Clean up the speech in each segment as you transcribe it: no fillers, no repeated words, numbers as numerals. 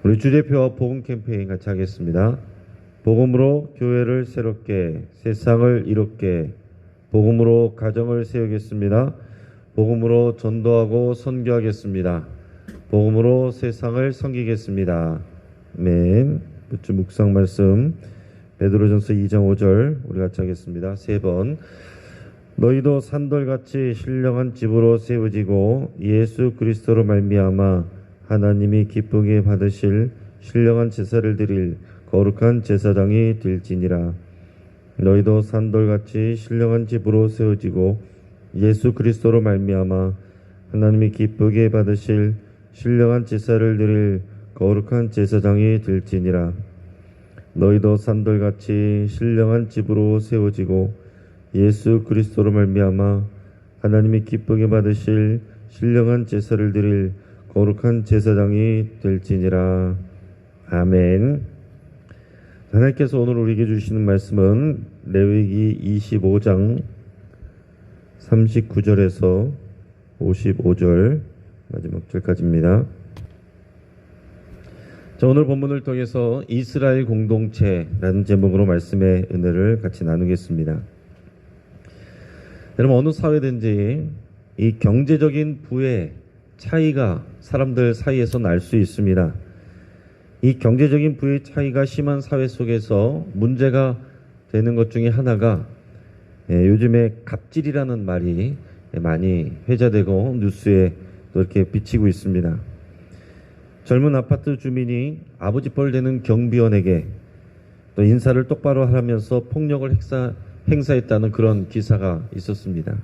우리 주대표와 복음 캠페인 같이 하겠습니다. 복음으로 교회를 새롭게, 세상을 이롭게, 복음으로 가정을 세우겠습니다. 복음으로 전도하고 선교하겠습니다. 복음으로 세상을 섬기겠습니다. 아멘. 주 묵상 말씀 베드로전서 2장 5절 우리 같이 하겠습니다. 3번. 너희도 산돌같이 신령한 집으로 세워지고 예수 그리스도로 말미암아 하나님이 기쁘게 받으실 신령한 제사를 드릴 거룩한 제사장이 될지니라. 너희도 산돌같이 신령한 집으로 세워지고 예수 그리스도로 말미암아 하나님이 기쁘게 받으실 신령한 제사를 드릴 거룩한 제사장이 될지니라. 너희도 산돌같이 신령한 집으로 세워지고 예수 그리스도로 말미암아 하나님이 기쁘게 받으실 신령한 제사를 드릴 거룩한 제사장이 될지니라. 아멘. 하나님께서 오늘 우리에게 주시는 말씀은 레위기 25장 39절에서 55절 마지막 절까지입니다. 자, 오늘 본문을 통해서 이스라엘 공동체라는 제목으로 말씀의 은혜를 같이 나누겠습니다. 여러분, 어느 사회든지 이 경제적인 부의 차이가 사람들 사이에서 날 수 있습니다. 이 경제적인 부의 차이가 심한 사회 속에서 문제가 되는 것 중에 하나가 요즘에 갑질이라는 말이 많이 회자되고 뉴스에 또 이렇게 비치고 있습니다. 젊은 아파트 주민이 아버지 뻘 되는 경비원에게 또 인사를 똑바로 하라면서 폭력을 행사했다는 그런 기사가 있었습니다.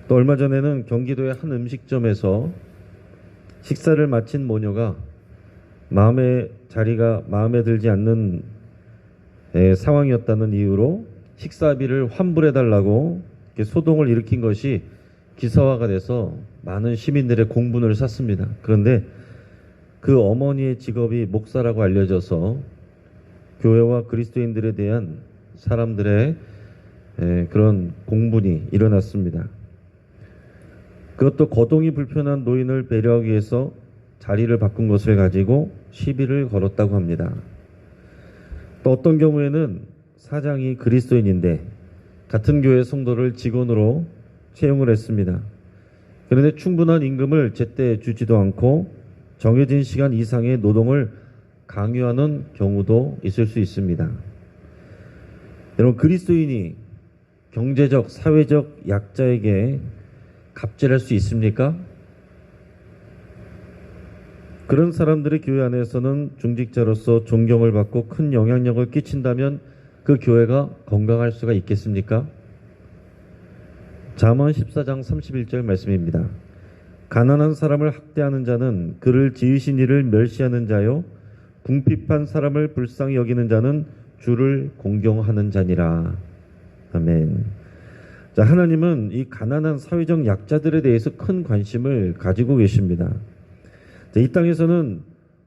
또 얼마 전에는 경기도의 한 음식점에서 식사를 마친 모녀가 자리가 마음에 들지 않는 상황이었다는 이유로 식사비를 환불해달라고 소동을 일으킨 것이 기사화가 돼서 많은 시민들의 공분을 샀습니다. 그런데 그 어머니의 직업이 목사라고 알려져서 교회와 그리스도인들에 대한 사람들의 그런 공분이 일어났습니다. 그것도 거동이 불편한 노인을 배려하기 위해서 자리를 바꾼 것을 가지고 시비를 걸었다고 합니다. 또 어떤 경우에는 사장이 그리스도인인데 같은 교회 성도를 직원으로 채용을 했습니다. 그런데 충분한 임금을 제때 주지도 않고 정해진 시간 이상의 노동을 강요하는 경우도 있을 수 있습니다. 여러분, 그리스도인이 경제적, 사회적 약자에게 갑질할 수 있습니까? 그런 사람들의 교회 안에서는 중직자로서 존경을 받고 큰 영향력을 끼친다면 그 교회가 건강할 수가 있겠습니까? 잠언 14장 31절 말씀입니다. 가난한 사람을 학대하는 자는 그를 지으신 이를 멸시하는 자요, 궁핍한 사람을 불쌍히 여기는 자는 주를 공경하는 자니라. 아멘. 자, 하나님은 이 가난한 사회적 약자들에 대해서 큰 관심을 가지고 계십니다. 자, 이 땅에서는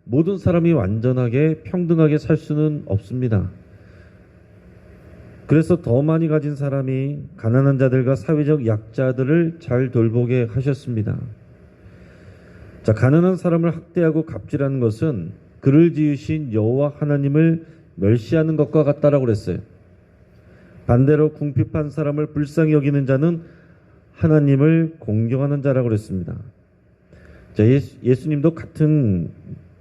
모든 사람이 완전하게 평등하게 살 수는 없습니다. 그래서 더 많이 가진 사람이 가난한 자들과 사회적 약자들을 잘 돌보게 하셨습니다. 자, 가난한 사람을 학대하고 갑질하는 것은 그를 지으신 여호와 하나님을 멸시하는 것과 같다라고 그랬어요. 반대로 궁핍한 사람을 불쌍히 여기는 자는 하나님을 공경하는 자라고 그랬습니다. 자, 예수님도 같은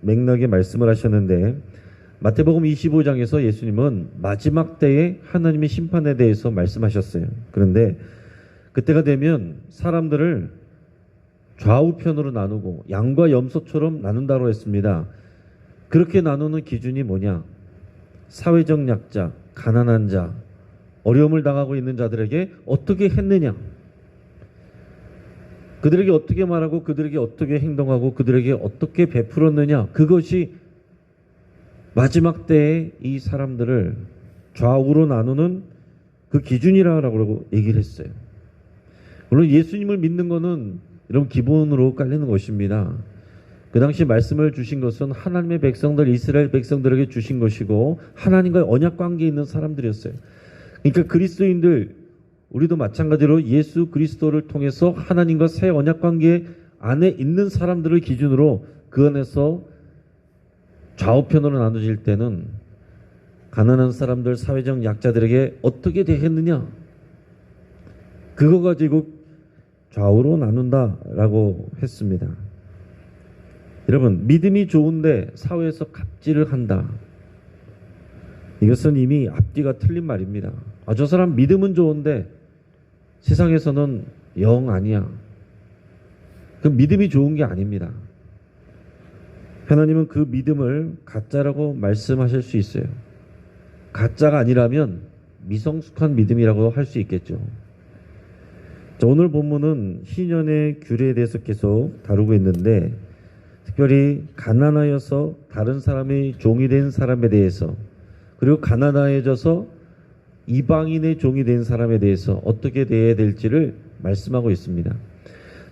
맥락의 말씀을 하셨는데 마태복음 25장에서 예수님은 마지막 때에 하나님의 심판에 대해서 말씀하셨어요. 그런데 그때가 되면 사람들을 좌우편으로 나누고 양과 염소처럼 나눈다고 했습니다. 그렇게 나누는 기준이 뭐냐? 사회적 약자, 가난한 자, 어려움을 당하고 있는 자들에게 어떻게 했느냐? 그들에게 어떻게 말하고 그들에게 어떻게 행동하고 그들에게 어떻게 베풀었느냐? 그것이 마지막 때에 이 사람들을 좌우로 나누는 그 기준이라고 얘기를 했어요. 물론 예수님을 믿는 것은 여러분 기본으로 깔리는 것입니다. 그 당시 말씀을 주신 것은 하나님의 백성들, 이스라엘 백성들에게 주신 것이고 하나님과의 언약 관계에 있는 사람들이었어요. 그러니까 그리스도인들, 우리도 마찬가지로 예수 그리스도를 통해서 하나님과 새 언약 관계 안에 있는 사람들을 기준으로 그 안에서 좌우편으로 나눠질 때는 가난한 사람들, 사회적 약자들에게 어떻게 대했느냐? 그거 가지고 좌우로 나눈다라고 했습니다. 여러분, 믿음이 좋은데 사회에서 갑질을 한다. 이것은 이미 앞뒤가 틀린 말입니다. 저 사람 믿음은 좋은데 세상에서는 영 아니야. 그 믿음이 좋은 게 아닙니다. 하나님은 그 믿음을 가짜라고 말씀하실 수 있어요. 가짜가 아니라면 미성숙한 믿음이라고 할 수 있겠죠. 자, 오늘 본문은 희년의 규례에 대해서 계속 다루고 있는데, 특별히 가난하여서 다른 사람의 종이 된 사람에 대해서, 그리고 가난해져서 이방인의 종이 된 사람에 대해서 어떻게 대해야 될지를 말씀하고 있습니다.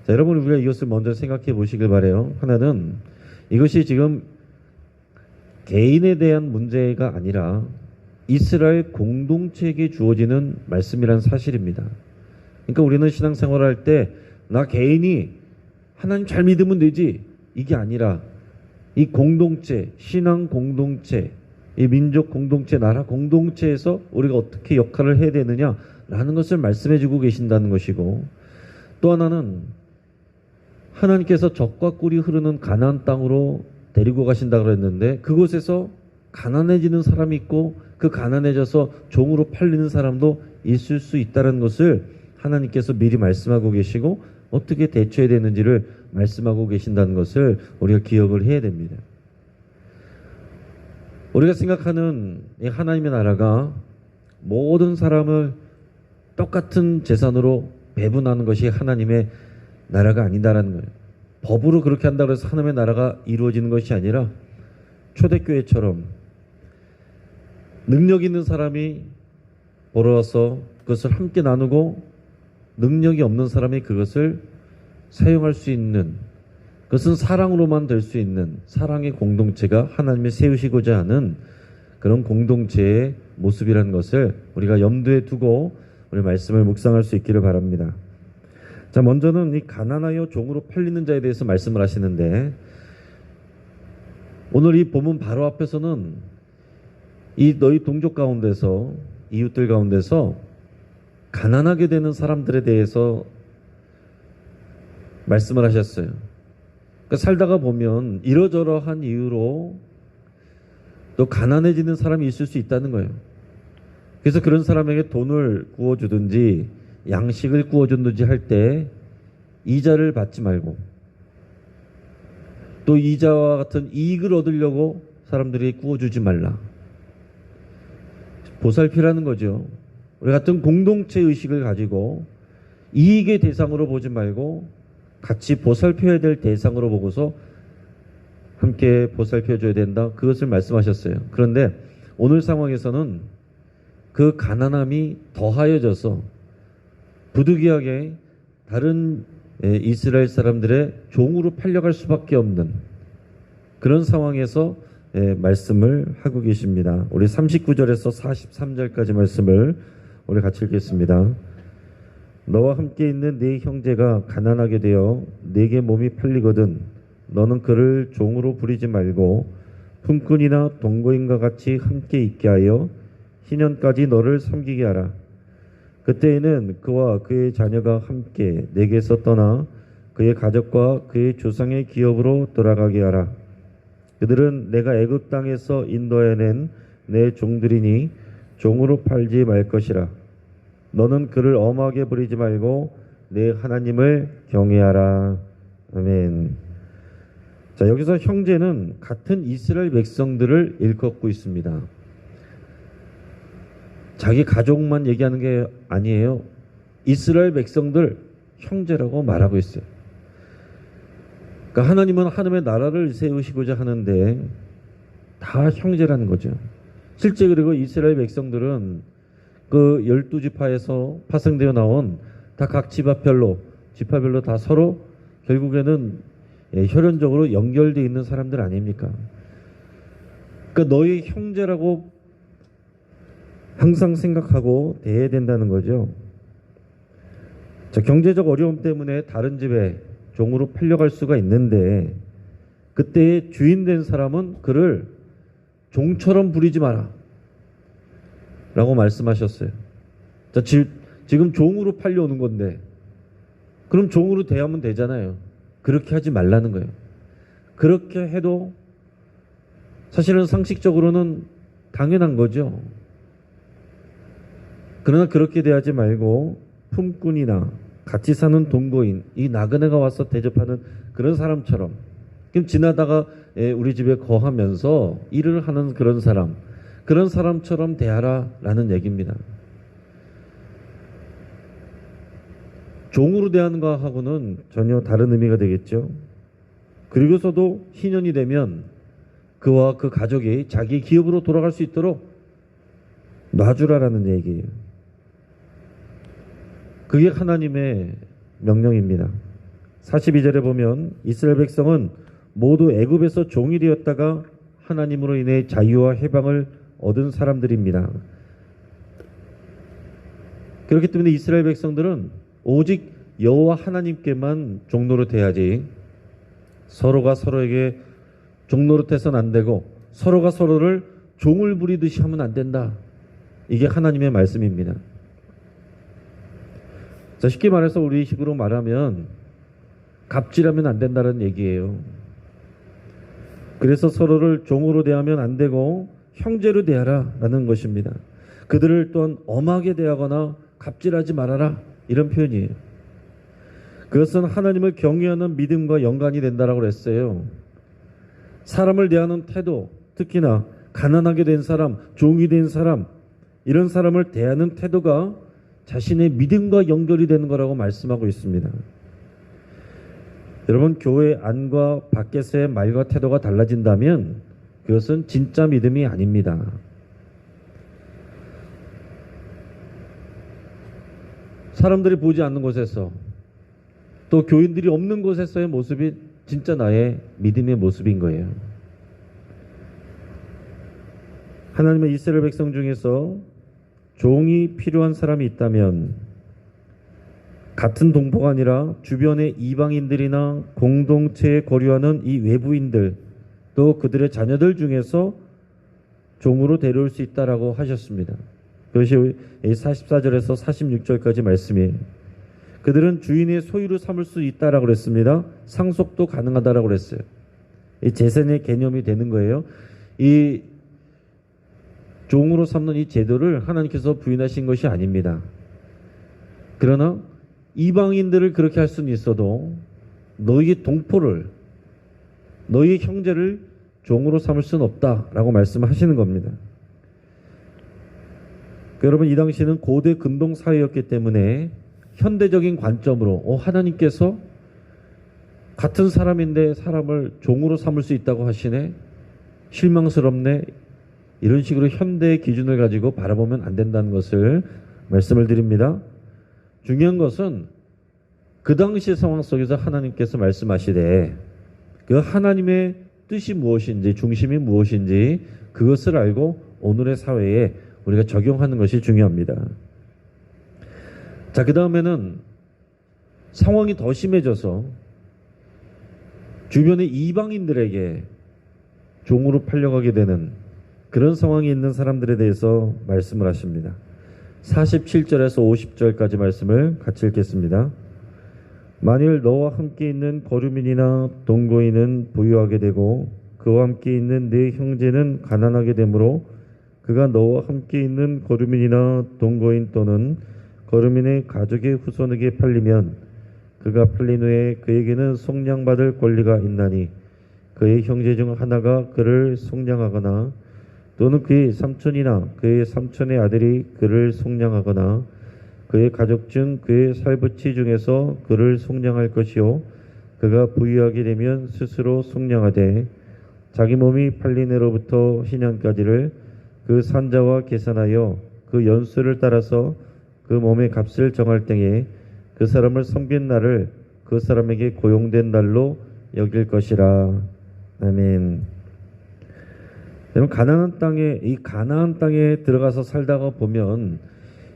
자, 여러분, 우리가 이것을 먼저 생각해 보시길 바라요. 하나는 이것이 지금 개인에 대한 문제가 아니라 이스라엘 공동체에게 주어지는 말씀이란 사실입니다. 그러니까 우리는 신앙생활을 할 때 나 개인이 하나님 잘 믿으면 되지, 이게 아니라 이 공동체, 신앙 공동체, 이 민족 공동체, 나라 공동체에서 우리가 어떻게 역할을 해야 되느냐라는 것을 말씀해 주고 계신다는 것이고, 또 하나는 하나님께서 적과 꿀이 흐르는 가나안 땅으로 데리고 가신다고 그랬는데, 그곳에서 가난해지는 사람이 있고 그 가난해져서 종으로 팔리는 사람도 있을 수 있다는 것을 하나님께서 미리 말씀하고 계시고 어떻게 대처해야 되는지를 말씀하고 계신다는 것을 우리가 기억을 해야 됩니다. 우리가 생각하는 이 하나님의 나라가 모든 사람을 똑같은 재산으로 배분하는 것이 하나님의 나라가 아니다라는 거예요. 법으로 그렇게 한다고 해서 하나님의 나라가 이루어지는 것이 아니라 초대교회처럼 능력 있는 사람이 벌어와서 그것을 함께 나누고 능력이 없는 사람이 그것을 사용할 수 있는, 그것은 사랑으로만 될 수 있는 사랑의 공동체가 하나님이 세우시고자 하는 그런 공동체의 모습이라는 것을 우리가 염두에 두고 우리 말씀을 묵상할 수 있기를 바랍니다. 자, 먼저는 이 가난하여 종으로 팔리는 자에 대해서 말씀을 하시는데, 오늘 이 본문 바로 앞에서는 이 너희 동족 가운데서, 이웃들 가운데서 가난하게 되는 사람들에 대해서 말씀을 하셨어요. 그러니까 살다가 보면 이러저러한 이유로 또 가난해지는 사람이 있을 수 있다는 거예요. 그래서 그런 사람에게 돈을 구워주든지 양식을 구워주든지 할 때 이자를 받지 말고, 또 이자와 같은 이익을 얻으려고 사람들이 구워주지 말라. 보살피라는 거죠. 우리 같은 공동체 의식을 가지고 이익의 대상으로 보지 말고 같이 보살펴야 될 대상으로 보고서 함께 보살펴줘야 된다. 그것을 말씀하셨어요. 그런데 오늘 상황에서는 그 가난함이 더하여져서 부득이하게 다른 이스라엘 사람들의 종으로 팔려갈 수밖에 없는 그런 상황에서 말씀을 하고 계십니다. 우리 39절에서 43절까지 말씀을 우리 같이 읽겠습니다. 너와 함께 있는 네 형제가 가난하게 되어 네게 몸이 팔리거든 너는 그를 종으로 부리지 말고 품꾼이나 동거인과 같이 함께 있게 하여 희년까지 너를 섬기게 하라. 그때에는 그와 그의 자녀가 함께 내게서 떠나 그의 가족과 그의 조상의 기업으로 돌아가게 하라. 그들은 내가 애굽 땅에서 인도해낸 내 종들이니 종으로 팔지 말 것이라. 너는 그를 엄하게 부리지 말고 내 하나님을 경외하라. 아멘. 자, 여기서 형제는 같은 이스라엘 백성들을 일컫고 있습니다. 자기 가족만 얘기하는 게 아니에요. 이스라엘 백성들 형제라고 말하고 있어요. 그러니까 하나님은 하나님의 나라를 세우시고자 하는데 다 형제라는 거죠. 실제 그리고 이스라엘 백성들은 그 12지파에서 파생되어 나온 다 각 지파별로 다 서로 결국에는 혈연적으로 연결되어 있는 사람들 아닙니까? 그러니까 너희 형제라고 항상 생각하고 대해야 된다는 거죠. 자, 경제적 어려움 때문에 다른 집에 종으로 팔려갈 수가 있는데 그때의 주인 된 사람은 그를 종처럼 부리지 마라 라고 말씀하셨어요. 자, 지금 종으로 팔려오는 건데 그럼 종으로 대하면 되잖아요. 그렇게 하지 말라는 거예요. 그렇게 해도 사실은 상식적으로는 당연한 거죠. 그러나 그렇게 대하지 말고 품꾼이나 같이 사는 동거인, 이 나그네가 와서 대접하는 그런 사람처럼, 그럼 지나다가 우리 집에 거하면서 일을 하는 그런 사람처럼 대하라라는 얘기입니다. 종으로 대하는 것하고는 전혀 다른 의미가 되겠죠. 그리고서도 희년이 되면 그와 그 가족이 자기 기업으로 돌아갈 수 있도록 놔주라라는 얘기예요. 그게 하나님의 명령입니다. 42절에 보면 이스라엘 백성은 모두 애굽에서 종이 되었다가 하나님으로 인해 자유와 해방을 얻은 사람들입니다. 그렇기 때문에 이스라엘 백성들은 오직 여호와 하나님께만 종로로 대하지 서로가 서로에게 종노릇해서는 안 되고 서로가 서로를 종을 부리듯이 하면 안 된다. 이게 하나님의 말씀입니다. 자, 쉽게 말해서 우리 식으로 말하면 갑질하면 안 된다는 얘기예요. 그래서 서로를 종으로 대하면 안 되고 형제로 대하라 라는 것입니다. 그들을 또한 엄하게 대하거나 갑질하지 말아라 이런 표현이에요. 그것은 하나님을 경외하는 믿음과 연관이 된다라고 했어요. 사람을 대하는 태도, 특히나 가난하게 된 사람, 종이 된 사람, 이런 사람을 대하는 태도가 자신의 믿음과 연결이 되는 거라고 말씀하고 있습니다. 여러분, 교회 안과 밖에서의 말과 태도가 달라진다면 그것은 진짜 믿음이 아닙니다. 사람들이 보지 않는 곳에서 또 교인들이 없는 곳에서의 모습이 진짜 나의 믿음의 모습인 거예요. 하나님의 이스라엘 백성 중에서 종이 필요한 사람이 있다면 같은 동포가 아니라 주변의 이방인들이나 공동체에 거류하는 이 외부인들 또 그들의 자녀들 중에서 종으로 데려올 수 있다라고 하셨습니다. 그것이 44절에서 46절까지 말씀이에요. 그들은 주인의 소유로 삼을 수 있다라고 그랬습니다. 상속도 가능하다라고 그랬어요. 이 재산의 개념이 되는 거예요. 이 종으로 삼는 이 제도를 하나님께서 부인하신 것이 아닙니다. 그러나 이방인들을 그렇게 할 수는 있어도 너희의 동포를, 너희의 형제를 종으로 삼을 수는 없다라고 말씀하시는 겁니다. 여러분, 이 당시는 고대 근동 사회였기 때문에 현대적인 관점으로 하나님께서 같은 사람인데 사람을 종으로 삼을 수 있다고 하시네, 실망스럽네, 이런 식으로 현대의 기준을 가지고 바라보면 안 된다는 것을 말씀을 드립니다. 중요한 것은 그 당시 상황 속에서 하나님께서 말씀하시되 그 하나님의 뜻이 무엇인지, 중심이 무엇인지 그것을 알고 오늘의 사회에 우리가 적용하는 것이 중요합니다. 자, 그 다음에는 상황이 더 심해져서 주변의 이방인들에게 종으로 팔려가게 되는 그런 상황이 있는 사람들에 대해서 말씀을 하십니다. 47절에서 50절까지 말씀을 같이 읽겠습니다. 만일 너와 함께 있는 거류민이나 동거인은 부유하게 되고 그와 함께 있는 네 형제는 가난하게 되므로 그가 너와 함께 있는 거류민이나 동거인 또는 거류민의 가족의 후손에게 팔리면 그가 팔린 후에 그에게는 속량받을 권리가 있나니 그의 형제 중 하나가 그를 속량하거나 또는 그의 삼촌이나 그의 삼촌의 아들이 그를 속량하거나 그의 가족 중 그의 살부치 중에서 그를 속량할 것이요 그가 부유하게 되면 스스로 속량하되 자기 몸이 팔린 해로부터 희년까지를 그 산자와 계산하여 그 연수를 따라서 그 몸의 값을 정할 때에 그 사람을 섬긴 날을 그 사람에게 고용된 날로 여길 것이라. 아멘. 여러분, 가나안 땅에 들어가서 살다가 보면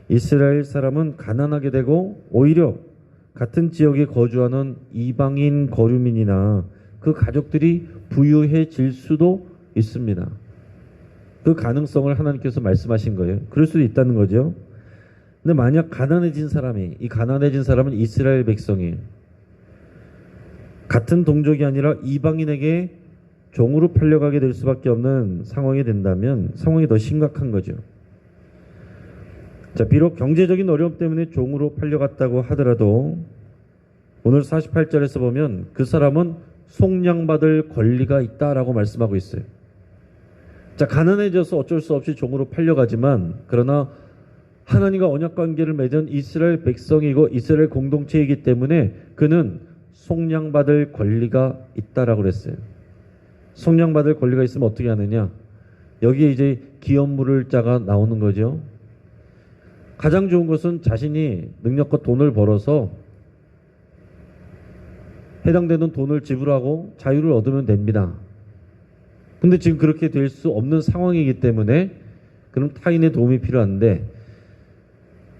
이스라엘 사람은 가난하게 되고 오히려 같은 지역에 거주하는 이방인 거류민이나 그 가족들이 부유해질 수도 있습니다. 그 가능성을 하나님께서 말씀하신 거예요. 그럴 수도 있다는 거죠. 근데 만약 가난해진 사람이, 이 가난해진 사람은 이스라엘 백성이에요. 같은 동족이 아니라 이방인에게 종으로 팔려가게 될 수밖에 없는 상황이 된다면 상황이 더 심각한 거죠. 자, 비록 경제적인 어려움 때문에 종으로 팔려갔다고 하더라도 오늘 48절에서 보면 그 사람은 속량받을 권리가 있다라고 말씀하고 있어요. 자, 가난해져서 어쩔 수 없이 종으로 팔려가지만 그러나 하나님과 언약 관계를 맺은 이스라엘 백성이고 이스라엘 공동체이기 때문에 그는 속량받을 권리가 있다라고 그랬어요. 속량받을 권리가 있으면 어떻게 하느냐? 여기에 이제 기업 물을 자가 나오는 거죠. 가장 좋은 것은 자신이 능력과 돈을 벌어서 해당되는 돈을 지불하고 자유를 얻으면 됩니다. 근데 지금 그렇게 될 수 없는 상황이기 때문에 그럼 타인의 도움이 필요한데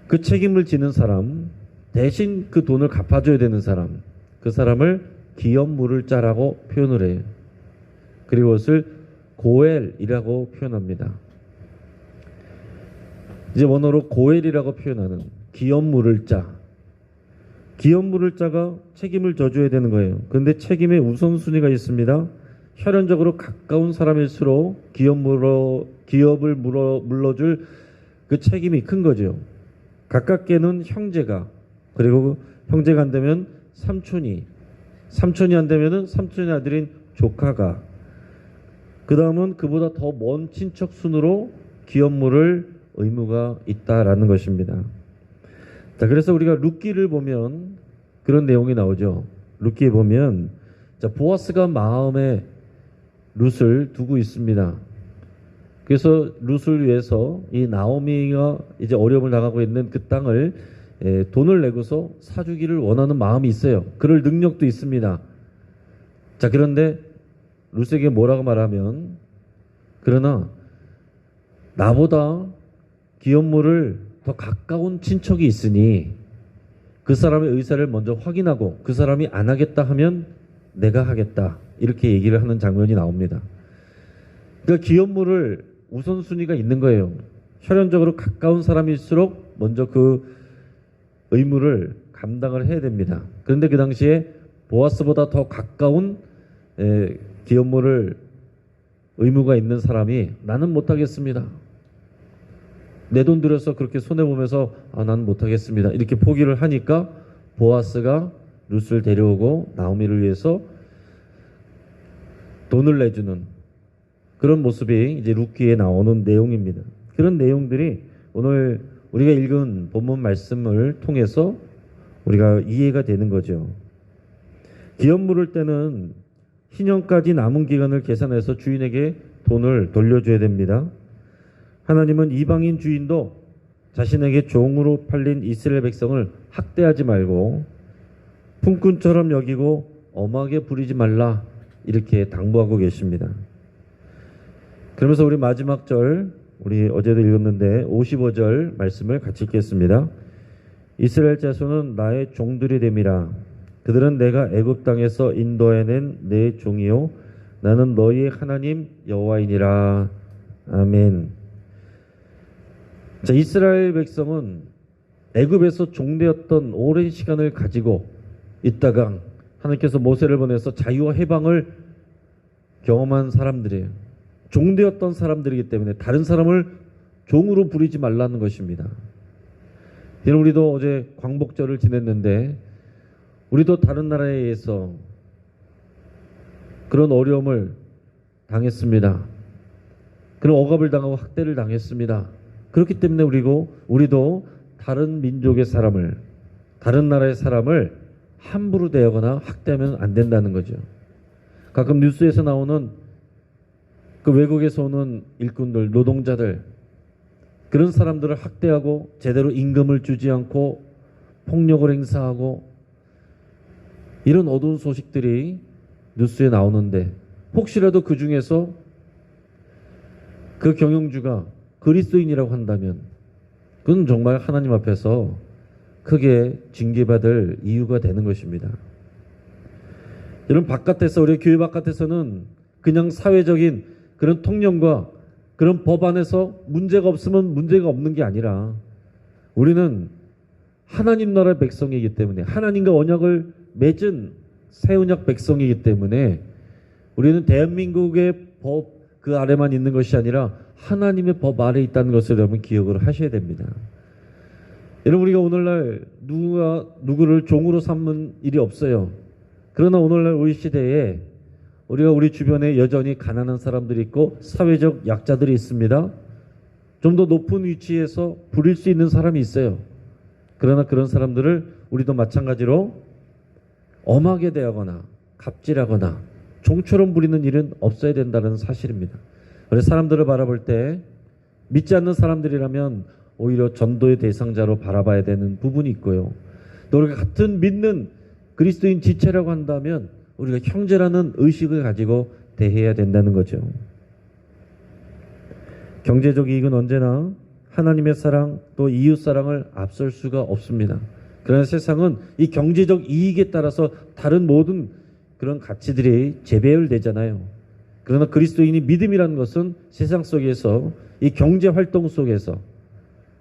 그 책임을 지는 사람, 대신 그 돈을 갚아줘야 되는 사람, 그 사람을 기업 물을 자라고 표현을 해요. 그리고 그것을 고엘이라고 표현합니다. 이제 원어로 고엘이라고 표현하는 기업 물을 자. 기업 물을 자가 책임을 져줘야 되는 거예요. 그런데 책임의 우선순위가 있습니다. 혈연적으로 가까운 사람일수록 기업을 물러줄 그 책임이 큰 거죠. 가깝게는 형제가, 그리고 형제가 안 되면 삼촌이 안 되면은 삼촌의 아들인 조카가, 그 다음은 그보다 더 먼 친척 순으로 기업 물을 의무가 있다라는 것입니다. 자, 그래서 우리가 룻기를 보면 그런 내용이 나오죠. 룻기에 보면 자, 보아스가 마음에 룻을 두고 있습니다. 그래서 룻을 위해서 이 나오미가 이제 어려움을 당하고 있는 그 땅을 돈을 내고서 사주기를 원하는 마음이 있어요. 그럴 능력도 있습니다. 자, 그런데 룻에게 뭐라고 말하면, 그러나 나보다 기업물을 더 가까운 친척이 있으니 그 사람의 의사를 먼저 확인하고 그 사람이 안 하겠다 하면 내가 하겠다, 이렇게 얘기를 하는 장면이 나옵니다. 그러니까 기업물을 우선순위가 있는 거예요. 혈연적으로 가까운 사람일수록 먼저 그 의무를 감당을 해야 됩니다. 그런데 그 당시에 보아스보다 더 가까운 기업물을 의무가 있는 사람이 나는 못하겠습니다. 내 돈 들여서 그렇게 손해보면서 나는 못하겠습니다, 이렇게 포기를 하니까 보아스가 룻을 데려오고 나오미를 위해서 돈을 내주는 그런 모습이 이제 룻기에 나오는 내용입니다. 그런 내용들이 오늘 우리가 읽은 본문 말씀을 통해서 우리가 이해가 되는 거죠. 기업 물을 때는 희년까지 남은 기간을 계산해서 주인에게 돈을 돌려줘야 됩니다. 하나님은 이방인 주인도 자신에게 종으로 팔린 이스라엘 백성을 학대하지 말고 품꾼처럼 여기고 엄하게 부리지 말라, 이렇게 당부하고 계십니다. 그러면서 우리 마지막 절, 우리 어제도 읽었는데 55절 말씀을 같이 읽겠습니다. 이스라엘 자손은 나의 종들이 됨이라. 그들은 내가 애굽 땅에서 인도해낸 내 종이요 나는 너희의 하나님 여호와이니라. 아멘. 자, 이스라엘 백성은 애굽에서 종되었던 오랜 시간을 가지고 있다가 하나님께서 모세를 보내서 자유와 해방을 경험한 사람들이에요. 종되었던 사람들이기 때문에 다른 사람을 종으로 부리지 말라는 것입니다. 우리도 어제 광복절을 지냈는데 우리도 다른 나라에 의해서 그런 어려움을 당했습니다. 그런 억압을 당하고 학대를 당했습니다. 그렇기 때문에 우리도 다른 민족의 사람을, 다른 나라의 사람을 함부로 대하거나 학대하면 안 된다는 거죠. 가끔 뉴스에서 나오는 그 외국에서 오는 일꾼들, 노동자들, 그런 사람들을 학대하고 제대로 임금을 주지 않고 폭력을 행사하고 이런 어두운 소식들이 뉴스에 나오는데 혹시라도 그 중에서 그 경영주가 그리스도인이라고 한다면 그건 정말 하나님 앞에서 크게 징계받을 이유가 되는 것입니다. 여러분, 바깥에서, 우리 교회 바깥에서는 그냥 사회적인 그런 통념과 그런 법 안에서 문제가 없으면 문제가 없는 게 아니라 우리는 하나님 나라의 백성이기 때문에 하나님과 언약을 맺은 새 언약 백성이기 때문에 우리는 대한민국의 법 그 아래만 있는 것이 아니라 하나님의 법 아래에 있다는 것을 여러분 기억을 하셔야 됩니다. 여러분 우리가 오늘날 누구를 종으로 삼는 일이 없어요. 그러나 오늘날 우리 시대에 우리가 우리 주변에 여전히 가난한 사람들이 있고 사회적 약자들이 있습니다. 좀 더 높은 위치에서 부릴 수 있는 사람이 있어요. 그러나 그런 사람들을 우리도 마찬가지로 엄하게 대하거나 갑질하거나 종처럼 부리는 일은 없어야 된다는 사실입니다. 그래서 사람들을 바라볼 때 믿지 않는 사람들이라면 오히려 전도의 대상자로 바라봐야 되는 부분이 있고요. 또 우리가 같은 믿는 그리스도인 지체라고 한다면 우리가 형제라는 의식을 가지고 대해야 된다는 거죠. 경제적 이익은 언제나 하나님의 사랑 또 이웃 사랑을 앞설 수가 없습니다. 그러나 세상은 이 경제적 이익에 따라서 다른 모든 그런 가치들이 재배열되잖아요. 그러나 그리스도인이 믿음이라는 것은 세상 속에서 이 경제 활동 속에서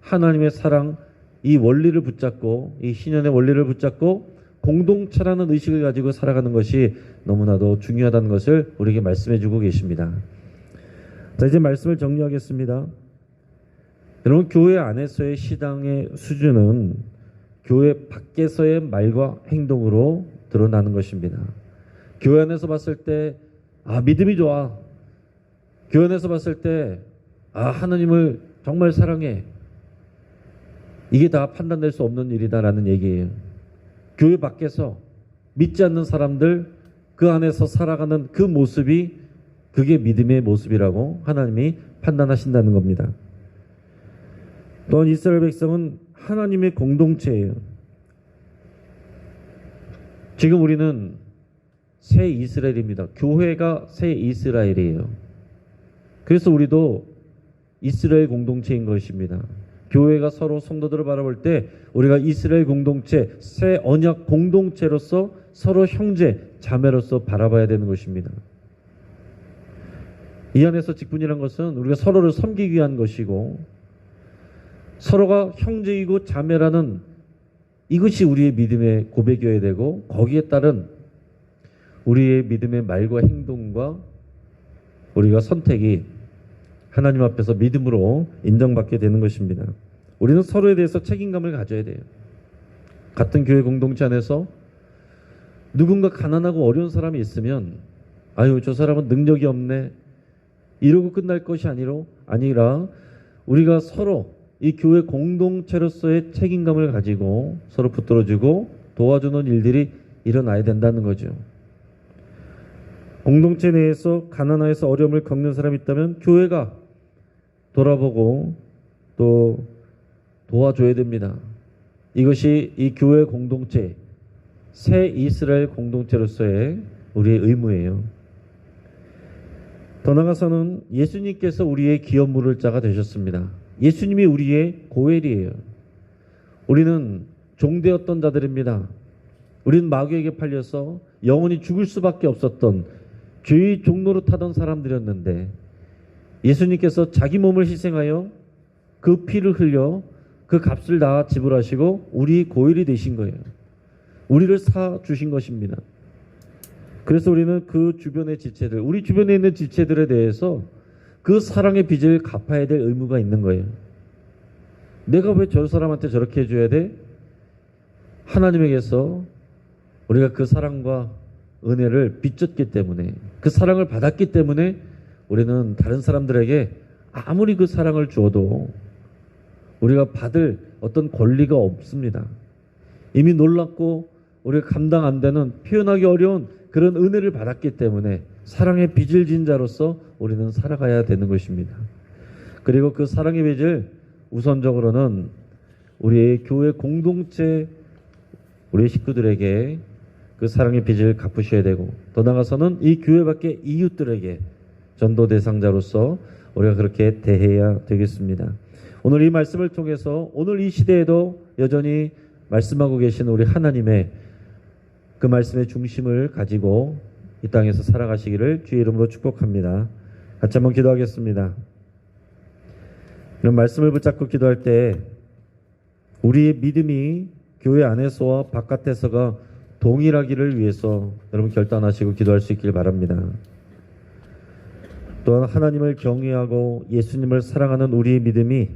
하나님의 사랑 이 원리를 붙잡고 이 신연의 원리를 붙잡고 공동체라는 의식을 가지고 살아가는 것이 너무나도 중요하다는 것을 우리에게 말씀해 주고 계십니다. 자, 이제 말씀을 정리하겠습니다. 여러분 교회 안에서의 신앙의 수준은 교회 밖에서의 말과 행동으로 드러나는 것입니다. 교회 안에서 봤을 때 믿음이 좋아. 교회 안에서 봤을 때 하나님을 정말 사랑해. 이게 다 판단될 수 없는 일이다라는 얘기예요. 교회 밖에서 믿지 않는 사람들 그 안에서 살아가는 그 모습이 그게 믿음의 모습이라고 하나님이 판단하신다는 겁니다. 또한 이스라엘 백성은 하나님의 공동체예요. 지금 우리는 새 이스라엘입니다. 교회가 새 이스라엘이에요. 그래서 우리도 이스라엘 공동체인 것입니다. 교회가 서로 성도들을 바라볼 때 우리가 이스라엘 공동체, 새 언약 공동체로서 서로 형제, 자매로서 바라봐야 되는 것입니다. 이 안에서 직분이란 것은 우리가 서로를 섬기기 위한 것이고 서로가 형제이고 자매라는 이것이 우리의 믿음의 고백이어야 되고 거기에 따른 우리의 믿음의 말과 행동과 우리가 선택이 하나님 앞에서 믿음으로 인정받게 되는 것입니다. 우리는 서로에 대해서 책임감을 가져야 돼요. 같은 교회 공동체 안에서 누군가 가난하고 어려운 사람이 있으면 저 사람은 능력이 없네 이러고 끝날 것이 아니라 우리가 서로 이 교회 공동체로서의 책임감을 가지고 서로 붙들어주고 도와주는 일들이 일어나야 된다는 거죠. 공동체 내에서 가난해서 어려움을 겪는 사람이 있다면 교회가 돌아보고 또 도와줘야 됩니다. 이것이 이 교회 공동체, 새 이스라엘 공동체로서의 우리의 의무예요. 더 나아가서는 예수님께서 우리의 기업 물을 자가 되셨습니다. 예수님이 우리의 고엘이에요. 우리는 종되었던 자들입니다. 우리는 마귀에게 팔려서 영원히 죽을 수밖에 없었던 죄의 종로로 타던 사람들이었는데 예수님께서 자기 몸을 희생하여 그 피를 흘려 그 값을 다 지불하시고 우리 고일이 되신 거예요. 우리를 사 주신 것입니다. 그래서 우리는 그 주변의 지체들, 우리 주변에 있는 지체들에 대해서 그 사랑의 빚을 갚아야 될 의무가 있는 거예요. 내가 왜 저 사람한테 저렇게 해줘야 돼? 하나님에게서 우리가 그 사랑과 은혜를 빚졌기 때문에 그 사랑을 받았기 때문에 우리는 다른 사람들에게 아무리 그 사랑을 주어도 우리가 받을 어떤 권리가 없습니다. 이미 놀랍고 우리가 감당 안 되는 표현하기 어려운 그런 은혜를 받았기 때문에 사랑의 빚을 진 자로서 우리는 살아가야 되는 것입니다. 그리고 그 사랑의 빚을 우선적으로는 우리의 교회 공동체 우리 식구들에게 그 사랑의 빚을 갚으셔야 되고 더 나아가서는 이 교회 밖의 이웃들에게 전도 대상자로서 우리가 그렇게 대해야 되겠습니다. 오늘 이 말씀을 통해서 오늘 이 시대에도 여전히 말씀하고 계신 우리 하나님의 그 말씀의 중심을 가지고 이 땅에서 살아가시기를 주의 이름으로 축복합니다. 같이 한번 기도하겠습니다. 이런 말씀을 붙잡고 기도할 때 우리의 믿음이 교회 안에서와 바깥에서가 동일하기를 위해서 여러분 결단하시고 기도할 수 있길 바랍니다. 또한 하나님을 경외하고 예수님을 사랑하는 우리의 믿음이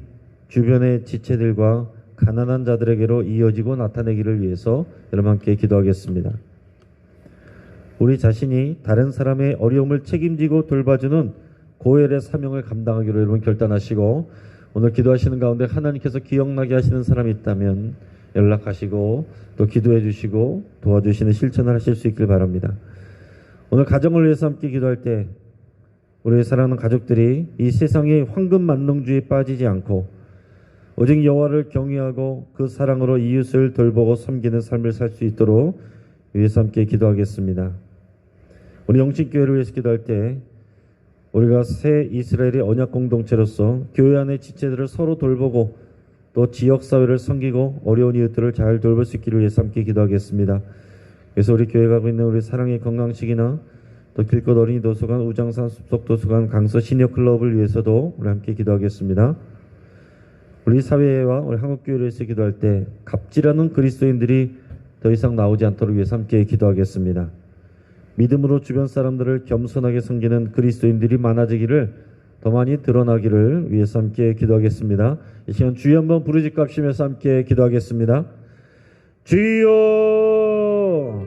주변의 지체들과 가난한 자들에게로 이어지고 나타내기를 위해서 여러분 함께 기도하겠습니다. 우리 자신이 다른 사람의 어려움을 책임지고 돌봐주는 고엘의 사명을 감당하기로 여러분 결단하시고, 오늘 기도하시는 가운데 하나님께서 기억나게 하시는 사람이 있다면 연락하시고 또 기도해 주시고 도와주시는 실천을 하실 수 있길 바랍니다. 오늘 가정을 위해서 함께 기도할 때 우리 사랑하는 가족들이 이 세상의 황금 만능주의에 빠지지 않고 오직 여호와를 경외하고 그 사랑으로 이웃을 돌보고 섬기는 삶을 살 수 있도록 위해서 함께 기도하겠습니다. 우리 영신교회를 위해서 기도할 때 우리가 새 이스라엘의 언약 공동체로서 교회 안의 지체들을 서로 돌보고 또 지역사회를 섬기고 어려운 이웃들을 잘 돌볼 수 있기를 위해서 함께 기도하겠습니다. 그래서 우리 교회 가고 있는 우리 사랑의 건강식이나 또 길꽃 어린이 도서관, 우장산 숲속 도서관, 강서 시니어 클럽을 위해서도 우리 함께 기도하겠습니다. 우리 사회와 우리 한국교회를 위해서 기도할 때 갑질하는 그리스도인들이 더 이상 나오지 않도록 위해서 함께 기도하겠습니다. 믿음으로 주변 사람들을 겸손하게 섬기는 그리스도인들이 많아지기를, 더 많이 드러나기를 위해서 함께 기도하겠습니다. 이 시간 주여 한번 부르짖고 합시면서 함께 기도하겠습니다. 주여